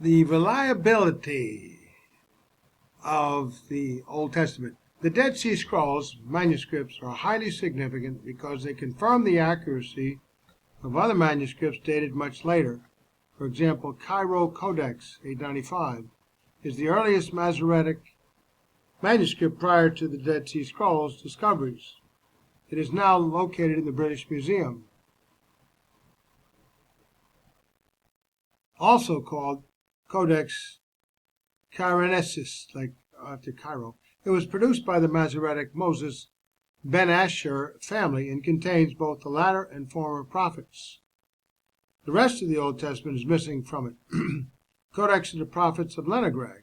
The reliability of the Old Testament. The Dead Sea Scrolls manuscripts are highly significant because they confirm the accuracy of other manuscripts dated much later. For example, Cairo Codex, 895, is the earliest Masoretic manuscript prior to the Dead Sea Scrolls discoveries. It is now located in the British Museum. Also called Codex Cairensis, like after Cairo. It was produced by the Masoretic Moses Ben Asher family and contains both the latter and former prophets. The rest of the Old Testament is missing from it. Codex of the Prophets of Leningrad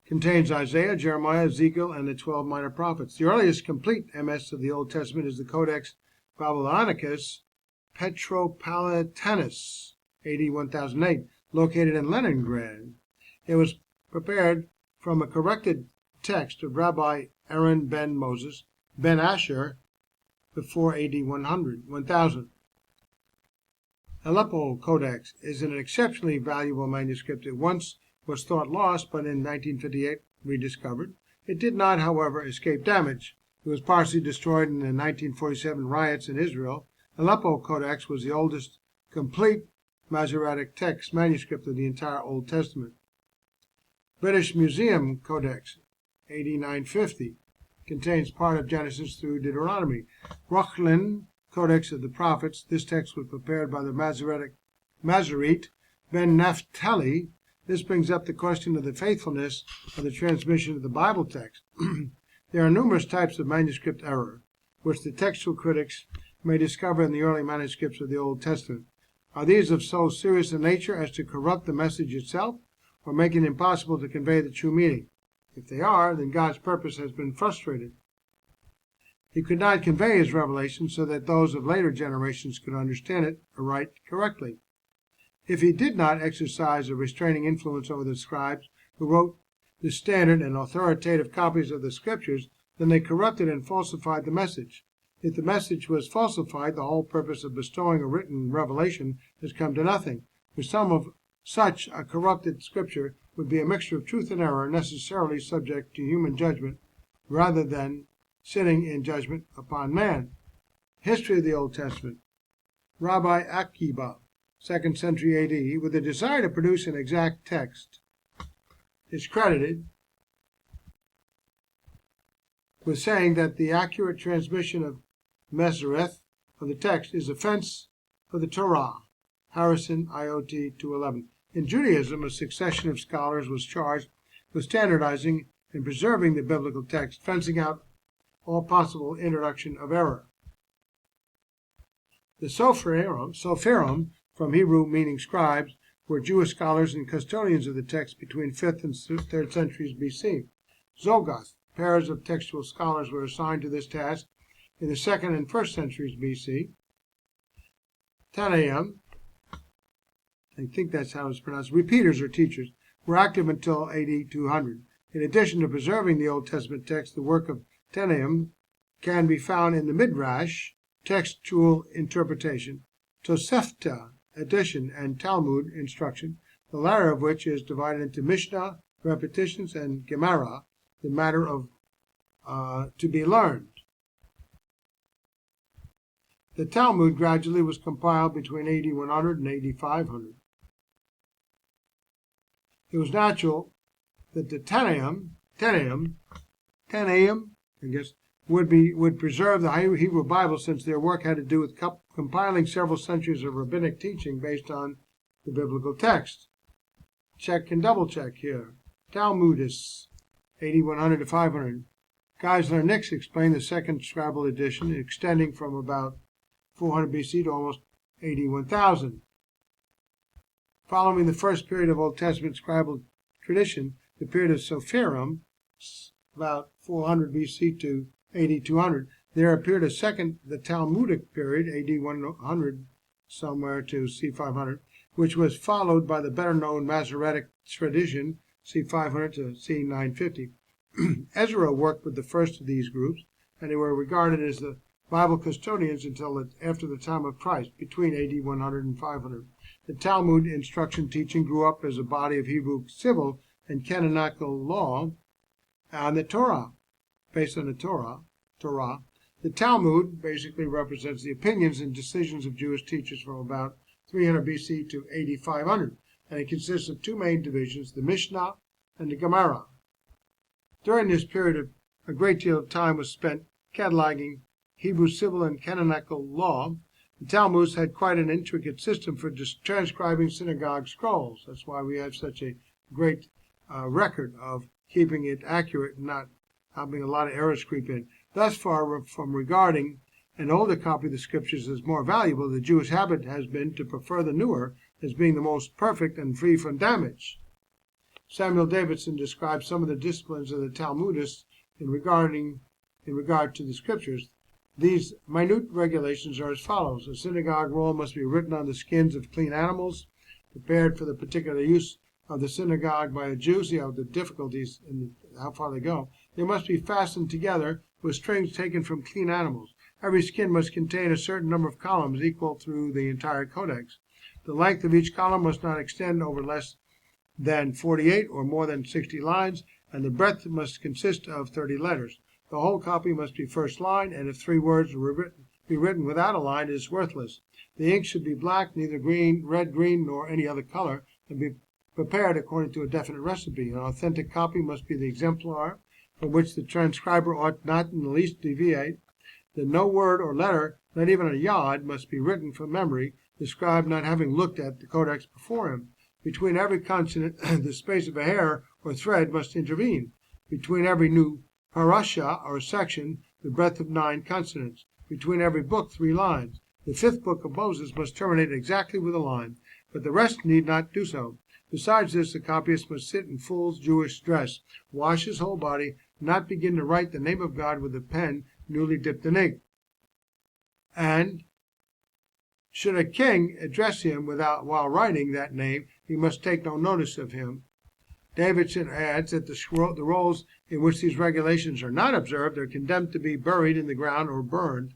contains Isaiah, Jeremiah, Ezekiel, and the 12 minor prophets. The earliest complete MS of the Old Testament is the Codex Babylonicus Petropalitanus, AD 1008, located in Leningrad. It was prepared from a corrected text of Rabbi Aaron ben Moses ben Asher before AD 1000. Aleppo Codex is an exceptionally valuable manuscript. It once was thought lost, but in 1958 rediscovered. It did not, however, escape damage. It was partially destroyed in the 1947 riots in Israel. Aleppo Codex was the oldest complete Masoretic text manuscript of the entire Old Testament. British Museum Codex, 8950, contains part of Genesis through Deuteronomy. Rochlin Codex of the Prophets. This text was prepared by the Masorete Ben Naphtali. This brings up the question of the faithfulness of the transmission of the Bible text. There are numerous types of manuscript error, which the textual critics may discover in the early manuscripts of the Old Testament. Are these of so serious a nature as to corrupt the message itself, or make it impossible to convey the true meaning? If they are, then God's purpose has been frustrated. He could not convey his revelation so that those of later generations could understand it aright correctly. If he did not exercise a restraining influence over the scribes who wrote the standard and authoritative copies of the scriptures, then they corrupted and falsified the message. If the message was falsified, the whole purpose of bestowing a written revelation has come to nothing. For some of such a corrupted scripture would be a mixture of truth and error, necessarily subject to human judgment, rather than sitting in judgment upon man. History of the Old Testament. Rabbi Akiba, 2nd century AD, with a desire to produce an exact text, is credited with saying that the accurate transmission of Masoreth of the text is offense for the Torah. Harrison, IOT 211. In Judaism, a succession of scholars was charged with standardizing and preserving the biblical text, fencing out all possible introduction of error. The Sopherim, from Hebrew meaning scribes, were Jewish scholars and custodians of the text between 5th and 3rd centuries BC. Zogoth, pairs of textual scholars were assigned to this task in the 2nd and 1st centuries BC. Tanaim, I think that's how it's pronounced, repeaters or teachers, were active until AD 200. In addition to preserving the Old Testament text, the work of Tanaim can be found in the Midrash, textual interpretation, Tosefta, addition, and Talmud, instruction, the latter of which is divided into Mishnah, repetitions, and Gemara, the matter of to be learned. The Talmud gradually was compiled between AD 100 and AD 500. It was natural that the Tanaim, I guess, would preserve the Hebrew Bible, since their work had to do with compiling several centuries of rabbinic teaching based on the biblical text. Check and double check here. Talmudists, AD 100 to 500. Geisler Nix explained the second scribal edition, extending from about 400 BC to almost AD 1000. Following the first period of Old Testament scribal tradition, the period of Sopherim, about 400 BC to AD 200, there appeared a second, the Talmudic period, AD 100 somewhere to C 500, which was followed by the better-known Masoretic tradition, C 500 to C 950. Ezra worked with the first of these groups, and they were regarded as the Bible custodians until after the time of Christ, between AD 100 and 500. the Talmud instruction teaching grew up as a body of Hebrew civil and canonical law on the Torah, based on the Torah. The Talmud basically represents the opinions and decisions of Jewish teachers from about 300 BC to 8500, and it consists of two main divisions, the Mishnah and the Gemara. During this period, a great deal of time was spent cataloging Hebrew civil and canonical law. The Talmud had quite an intricate system for transcribing synagogue scrolls. That's why we have such a great record of keeping it accurate and not having a lot of errors creep in. Thus far from regarding an older copy of the scriptures as more valuable, the Jewish habit has been to prefer the newer as being the most perfect and free from damage. Samuel Davidson describes some of the disciplines of the Talmudists in regard to the scriptures. These minute regulations are as follows. A synagogue roll must be written on the skins of clean animals, prepared for the particular use of the synagogue by a Jew. See how the difficulties and how far they go. They must be fastened together with strings taken from clean animals. Every skin must contain a certain number of columns equal through the entire codex. The length of each column must not extend over less than 48 or more than 60 lines, and the breadth must consist of 30 letters. The whole copy must be first line, and if 3 words be written without a line, it is worthless. The ink should be black, neither green, red, green, nor any other color, and be prepared according to a definite recipe. An authentic copy must be the exemplar from which the transcriber ought not in the least deviate. That no word or letter, not even a yod, must be written from memory, the scribe not having looked at the codex before him. Between every consonant, the space of a hair or thread must intervene. Between every new parasha or section, the breadth of 9 consonants. Between every book, 3 lines. The 5th book of Moses must terminate exactly with a line, but the rest need not do so. Besides this, the copyist must sit in full Jewish dress, wash his whole body, not begin to write the name of God with a pen newly dipped in ink. And should a king address him while writing that name, he must take no notice of him. Davidson adds that the rolls in which these regulations are not observed are condemned to be buried in the ground or burned,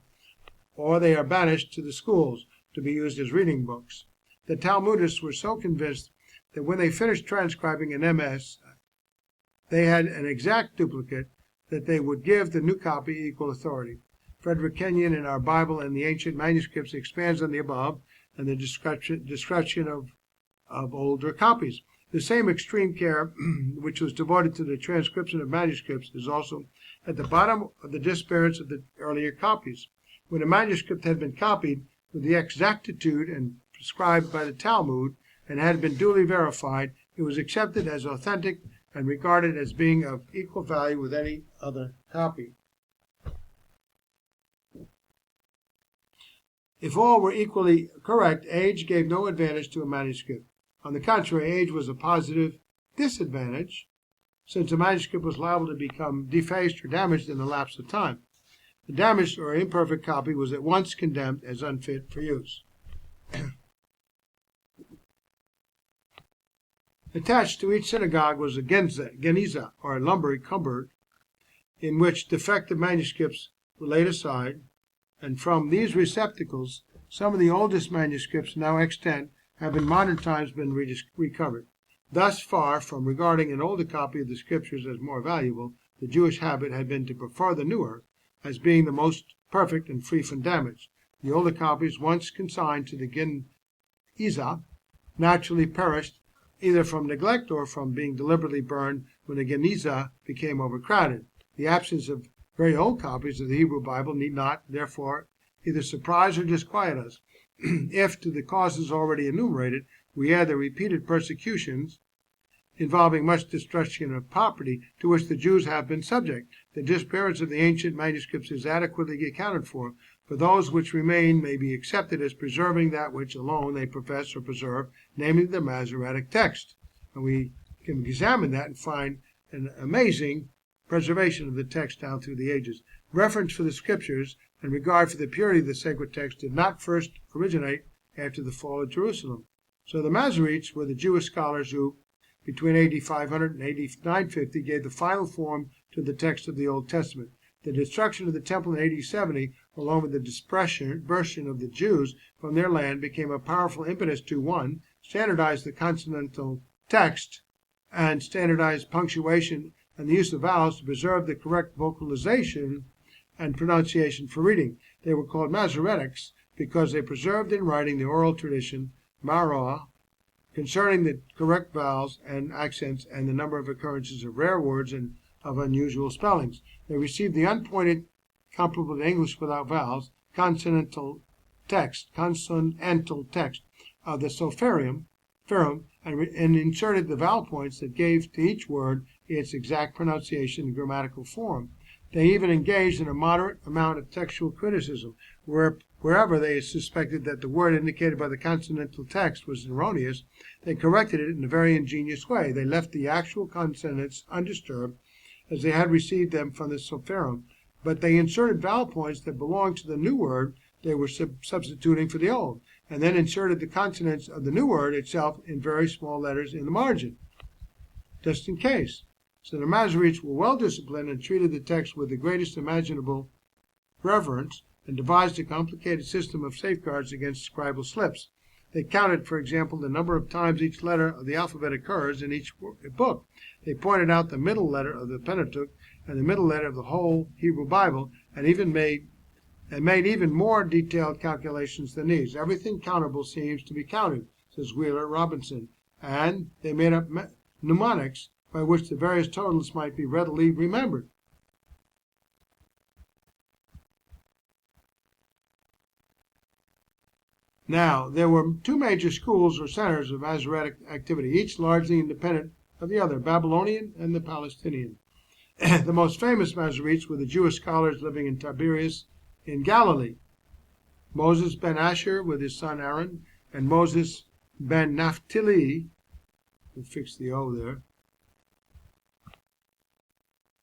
or they are banished to the schools to be used as reading books. The Talmudists were so convinced that when they finished transcribing an MS, they had an exact duplicate, that they would give the new copy equal authority. Frederick Kenyon in Our Bible and the Ancient Manuscripts expands on the above and the description of older copies. The same extreme care which was devoted to the transcription of manuscripts is also at the bottom of the disappearance of the earlier copies. When a manuscript had been copied with the exactitude and prescribed by the Talmud and had been duly verified, it was accepted as authentic and regarded as being of equal value with any other copy. If all were equally correct, age gave no advantage to a manuscript. On the contrary, age was a positive disadvantage, since a manuscript was liable to become defaced or damaged in the lapse of time. The damaged or imperfect copy was at once condemned as unfit for use. Attached to each synagogue was a geniza, or a lumber cupboard, in which defective manuscripts were laid aside, and from these receptacles, some of the oldest manuscripts now extant have in modern times been recovered. Thus far from regarding an older copy of the scriptures as more valuable, the Jewish habit had been to prefer the newer as being the most perfect and free from damage. The older copies, once consigned to the geniza, naturally perished either from neglect or from being deliberately burned when the geniza became overcrowded. The absence of very old copies of the Hebrew Bible need not, therefore, either surprise or disquiet us. If, to the causes already enumerated, we add the repeated persecutions involving much destruction of property to which the Jews have been subject, the disappearance of the ancient manuscripts is adequately accounted for those which remain may be accepted as preserving that which alone they profess or preserve, namely the Masoretic text. And we can examine that and find an amazing preservation of the text down through the ages. Reference for the scriptures and regard for the purity of the sacred text did not first originate after the fall of Jerusalem. So the Masoretes were the Jewish scholars who, between AD 500 and AD 950, gave the final form to the text of the Old Testament. The destruction of the temple in AD 70, along with the dispersion of the Jews from their land, became a powerful impetus to 1. standardized the consonantal text and standardized punctuation and the use of vowels to preserve the correct vocalization and pronunciation for reading. They were called Masoretics because they preserved in writing the oral tradition, Maroa, concerning the correct vowels and accents and the number of occurrences of rare words and of unusual spellings. They received the unpointed, comparable to English without vowels, consonantal text of the Sopharium, and inserted the vowel points that gave to each word its exact pronunciation and grammatical form. They even engaged in a moderate amount of textual criticism, wherever they suspected that the word indicated by the consonantal text was erroneous. They corrected it in a very ingenious way. They left the actual consonants undisturbed, as they had received them from the Sopharium, but they inserted vowel points that belonged to the new word they were substituting for the old, and then inserted the consonants of the new word itself in very small letters in the margin, just in case. So the Masoretes were well disciplined and treated the text with the greatest imaginable reverence and devised a complicated system of safeguards against scribal slips. They counted, for example, the number of times each letter of the alphabet occurs in each book. They pointed out the middle letter of the Pentateuch and the middle letter of the whole Hebrew Bible, and made even more detailed calculations than these. Everything countable seems to be counted, says Wheeler Robinson, and they made up mnemonics by which the various totals might be readily remembered. Now, there were two major schools or centers of Masoretic activity, each largely independent of the other, Babylonian and the Palestinian. The most famous Masoretes were the Jewish scholars living in Tiberias in Galilee, Moses ben Asher with his son Aaron, and Moses ben Naphtali, we'll fix the O there,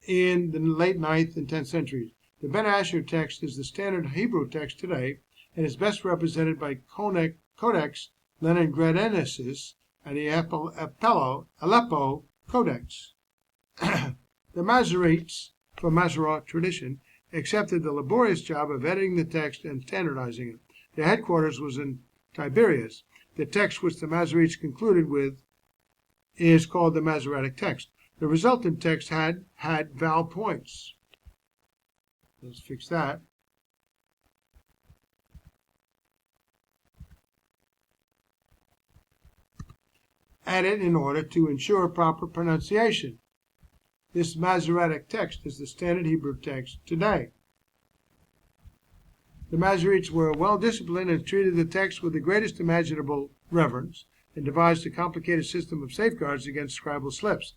in the late 9th and 10th centuries. The Ben Asher text is the standard Hebrew text today and is best represented by Codex Leningradiensis and the Aleppo Codex. The Masoretes, from Masoretic tradition, accepted the laborious job of editing the text and standardizing it. Their headquarters was in Tiberias. The text which the Masoretes concluded with is called the Masoretic text. The resultant text had vowel points. Let's fix that. Added in order to ensure proper pronunciation. This Masoretic text is the standard Hebrew text today. The Masoretes were well disciplined and treated the text with the greatest imaginable reverence and devised a complicated system of safeguards against scribal slips.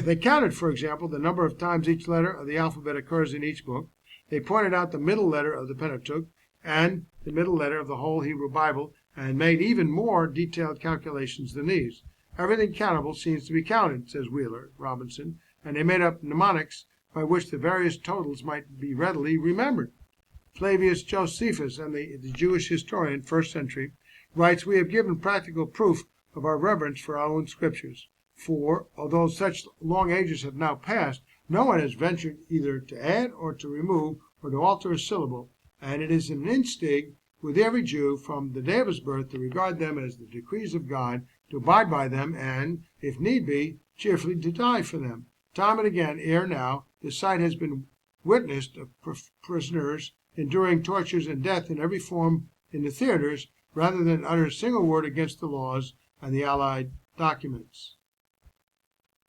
They counted, for example, the number of times each letter of the alphabet occurs in each book. They pointed out the middle letter of the Pentateuch and the middle letter of the whole Hebrew Bible, and made even more detailed calculations than these. Everything countable seems to be counted, says Wheeler Robinson, and they made up mnemonics by which the various totals might be readily remembered. Flavius Josephus, and the Jewish historian, 1st century, writes, "We have given practical proof of our reverence for our own scriptures. For, although such long ages have now passed, no one has ventured either to add or to remove or to alter a syllable, and it is an instinct with every Jew from the day of his birth to regard them as the decrees of God, to abide by them, and, if need be, cheerfully to die for them. Time and again, ere now, the sight has been witnessed of prisoners enduring tortures and death in every form in the theaters, rather than utter a single word against the laws and the allied documents."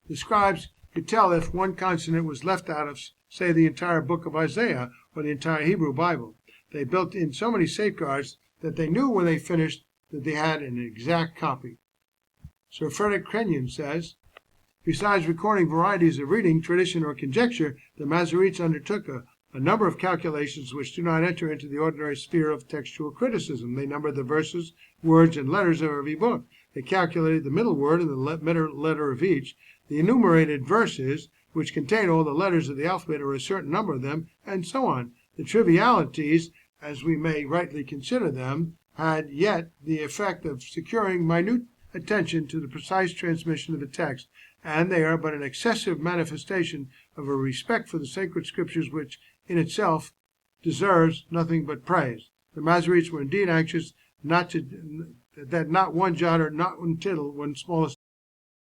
The scribes could tell if one consonant was left out of, say, the entire book of Isaiah or the entire Hebrew Bible. They built in so many safeguards that they knew when they finished that they had an exact copy. Sir Frederick Kenyon says, "Besides recording varieties of reading, tradition, or conjecture, the Masoretes undertook a number of calculations which do not enter into the ordinary sphere of textual criticism. They numbered the verses, words, and letters of every book. They calculated the middle word and the middle letter of each, the enumerated verses, which contain all the letters of the alphabet or a certain number of them, and so on. The trivialities, as we may rightly consider them, had yet the effect of securing minute attention to the precise transmission of the text, and they are but an excessive manifestation of a respect for the sacred scriptures which in itself deserves nothing but praise." The Masoretes were indeed anxious not to that not one jot or not one tittle, one smallest